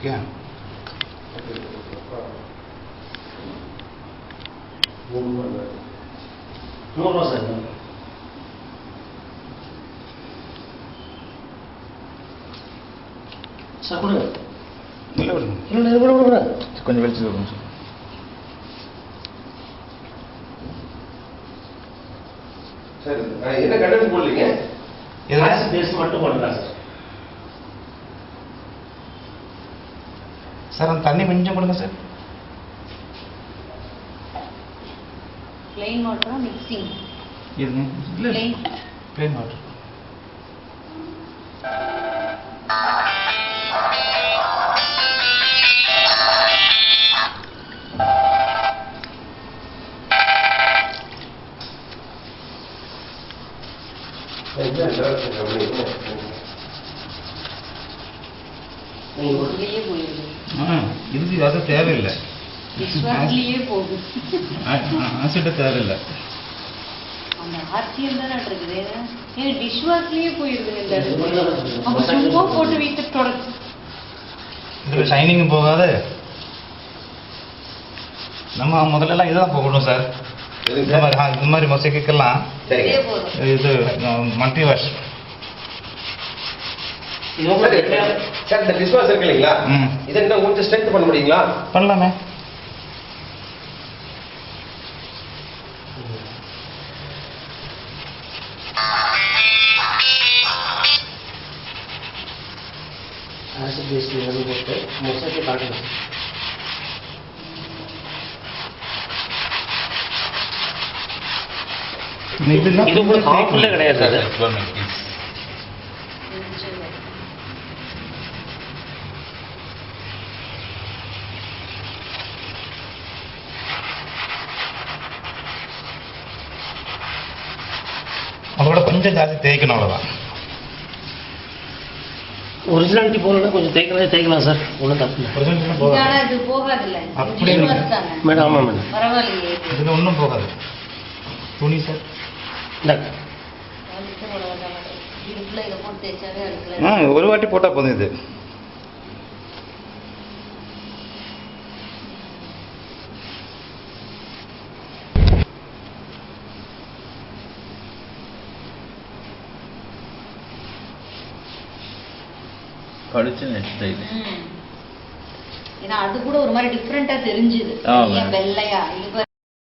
क्या No, sir. Sir, கொஞ்சம் வெளிச்சு சொல்லுங்க சார். என்ன கட்டணம் போடலீங்க? பேஸ் மட்டும் பண்ணலாம் சார். சார் அந்த தண்ணி கொஞ்சம் கொடுங்க சார். plain water mixing. இருங்க இல்லை plain water. இதுக்கு அது தேவையில்லை. ஆசிட்ட தேவையில்லை. அந்த ஆர்டிஎம் தானே இருக்குது. ஏன் டிஷ் வாஷ்லயே போயிருது. அப்ப சும்மா போட்டு வீட்டு ப்ராடக்ட் இதுல ஷைனிங்கும் போகாது. நம்ம முதல்ல இதுதான் போகணும் சார். இது மாதிரி மொசைக்கெல்லாம் இது மல்டி வாஷ். சார் இந்த டிஷ் வாஷ் இருக்கு இல்லைங்களா, இதை இன்னும் கொஞ்சம் ஸ்ட்ரென்த் பண்ண முடியுங்களா? பண்ணலாமே. ஆசிட் பேஸ்ட் போட்டு மொசைக்கை காட்டணும். இது கூட காப்புல கிடையாது சார். அதோட கொஞ்சம் ஜாஸ்தி தேய்க்கணும், அவ்வளோதான். ஒரிஜினாலிட்டி போகணுன்னா கொஞ்சம் தேய்க்கலாம் சார். ஒன்றும் தப்பு இல்லை. ஒரிஜினல் போகாது. இது போகாதுல்ல. அப்படியே மேடம். ஆமாம் மேடம். பரவாயில்லையே. இதில் ஒன்றும் போகாது. துணி சார். ஒரு வாட்டி போட்டால் போதும். இது படிச்சு நெக்ஸ்ட் ஏன்னா அது கூட ஒரு மாதிரி டிஃப்ரெண்டா தெரிஞ்சுது. வெள்ளையா இது